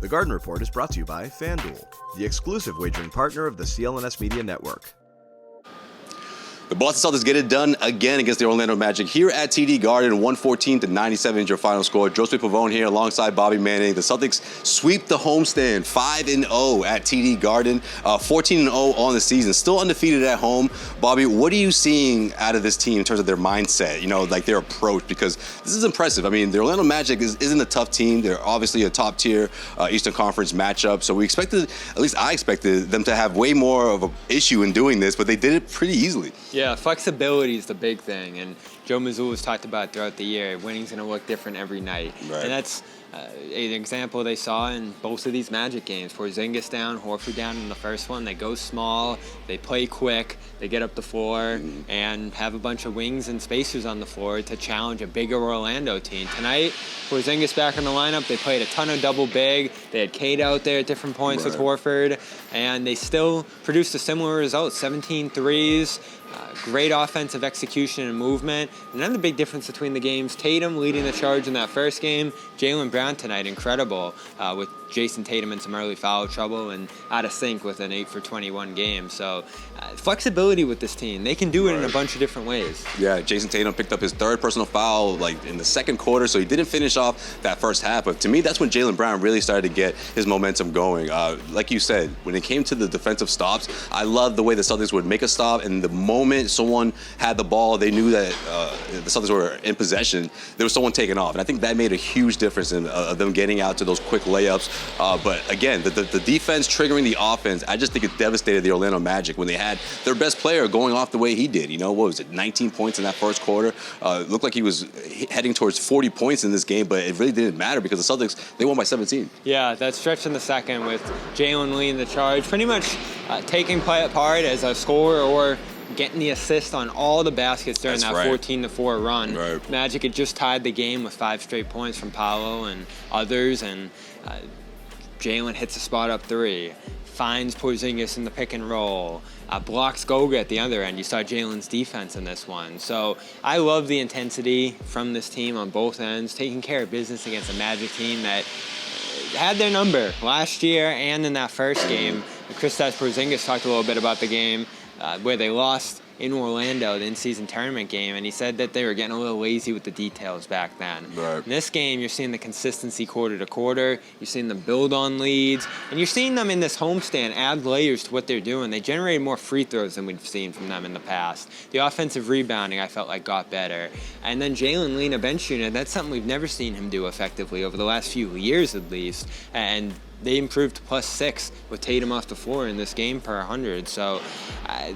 The Garden Report is brought to you by FanDuel, the exclusive wagering partner of the CLNS Media Network. The Boston Celtics get it done again against the Orlando Magic here at TD Garden. 114-97 is your final score. Josue Pavon here alongside Bobby Manning. The Celtics sweep the homestand 5-0 at TD Garden, 14-0 on the season. Still undefeated at home. Bobby, what are you seeing out of this team in terms of their mindset, like their approach? Because this is impressive. I mean, the Orlando Magic isn't a tough team. They're obviously a top-tier Eastern Conference matchup. So we expected, at least I expected, them to have way more of an issue in doing this, but they did it pretty easily. Yeah, flexibility is the big thing, and Joe Mazzulla has talked about throughout the year. Winning's going to look different every night, right. And that's an example they saw in both of these Magic games. Porzingis down, Horford down in the first one. They go small, they play quick, they get up the floor, and have a bunch of wings and spacers on the floor to challenge a bigger Orlando team. Tonight, Porzingis back in the lineup. They played a ton of double big. They had Cade out there at different points with Horford, and they still produced a similar result, 17 threes. Great offensive execution and movement. Another big difference between the games, Tatum leading the charge in that first game. Jaylen Brown tonight, incredible, with Jason Tatum in some early foul trouble and out of sync with an 8-for-21 game. So flexibility with this team. They can do it in a bunch of different ways. Yeah, Jason Tatum picked up his third personal foul in the second quarter, so he didn't finish off that first half. But to me, that's when Jaylen Brown really started to get his momentum going. Like you said, when it came to the defensive stops, I loved the way the Celtics would make a stop, and the moment someone had the ball, they knew that the Celtics were in possession, there was someone taking off. And I think that made a huge difference in them getting out to those quick layups. But again, the defense triggering the offense, I just think it devastated the Orlando Magic when they had their best player going off the way he did. What was it, 19 points in that first quarter? It looked like he was heading towards 40 points in this game, but it really didn't matter because the Celtics, they won by 17. Yeah, that stretch in the second with Jaylen leading the charge, pretty much taking play apart as a scorer or getting the assist on all the baskets during that 14-4 run. Right. Magic had just tied the game with 5 straight points from Paolo and others, and Jaylen hits a spot up 3, finds Porzingis in the pick and roll, blocks Goga at the other end. You saw Jaylen's defense in this one. So I love the intensity from this team on both ends, taking care of business against a Magic team that had their number last year and in that first game. Kristaps Porzingis talked a little bit about the game where they lost in Orlando, the in-season tournament game, and he said that they were getting a little lazy with the details back then. Right. In this game, you're seeing the consistency quarter to quarter, you're seeing them build on leads, and you're seeing them in this homestand add layers to what they're doing. They generated more free throws than we've seen from them in the past. The offensive rebounding, I felt like, got better. And then Jaylen leading a bench unit, that's something we've never seen him do effectively over the last few years at least. And they improved to +6 with Tatum off the floor in this game per 100. So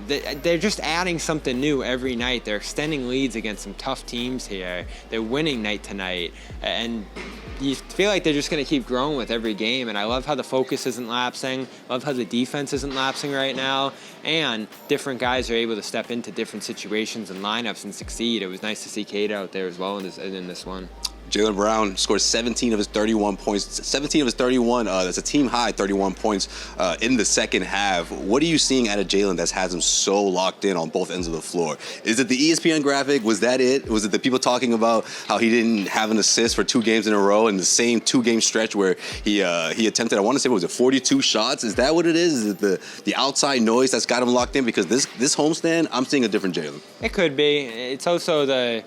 they're just adding something new every night. They're extending leads against some tough teams here. They're winning night to night. And you feel like they're just going to keep growing with every game. And I love how the focus isn't lapsing. Love how the defense isn't lapsing right now. And different guys are able to step into different situations and lineups and succeed. It was nice to see Cade out there as well in this one. Jaylen Brown scored 17 of his 31 points. 17 of his 31, that's a team-high 31 points in the second half. What are you seeing out of Jaylen that has him so locked in on both ends of the floor? Is it the ESPN graphic? Was that it? Was it the people talking about how he didn't have an assist for 2 games in a row in the same 2-game stretch where he attempted, I want to say, what was it, 42 shots? Is that what it is? Is it the outside noise that's got him locked in? Because this homestand, I'm seeing a different Jaylen. It could be. It's also the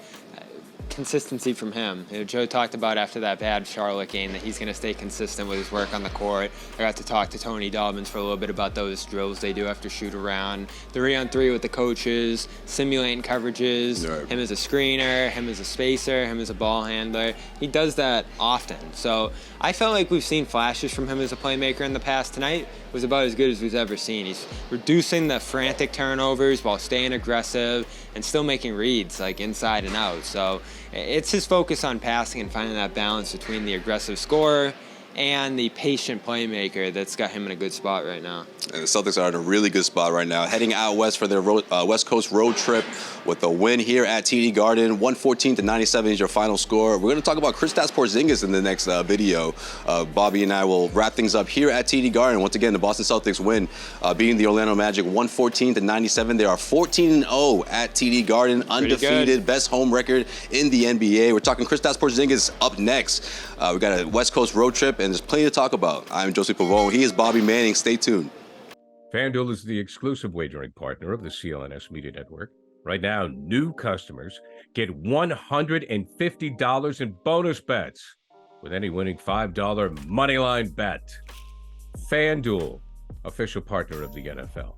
consistency from him. Joe talked about after that bad Charlotte game that he's going to stay consistent with his work on the court. I got to talk to Tony Dobbins for a little bit about those drills they do after shoot around, 3-on-3 with the coaches, simulating coverages, him as a screener, him as a spacer, him as a ball handler. He does that often. So I felt like we've seen flashes from him as a playmaker in the past. Tonight was about as good as we've ever seen. He's reducing the frantic turnovers while staying aggressive and still making reads like inside and out. So it's his focus on passing and finding that balance between the aggressive scorer and the patient playmaker that's got him in a good spot right now. And the Celtics are in a really good spot right now, heading out west for their West Coast road trip with a win here at TD Garden. 114-97 is your final score. We're going to talk about Kristaps Porzingis in the next video. Bobby and I will wrap things up here at TD Garden. Once again, the Boston Celtics win, beating the Orlando Magic 114-97. They are 14-0 at TD Garden, undefeated, best home record in the NBA. We're talking Kristaps Porzingis up next. We got a West Coast road trip, and there's plenty to talk about. I'm Josue Pavon. He is Bobby Manning. Stay tuned. FanDuel is the exclusive wagering partner of the CLNS Media Network. Right now, new customers get $150 in bonus bets with any winning $5 moneyline bet. FanDuel, official partner of the NFL.